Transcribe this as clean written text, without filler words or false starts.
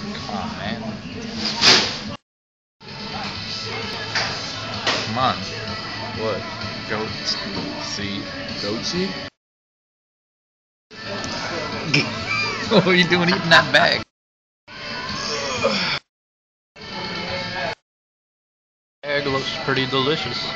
Come on, man. Come on. What? Goat seed. Goat seed? What are you doing eating that bag? Egg looks pretty delicious.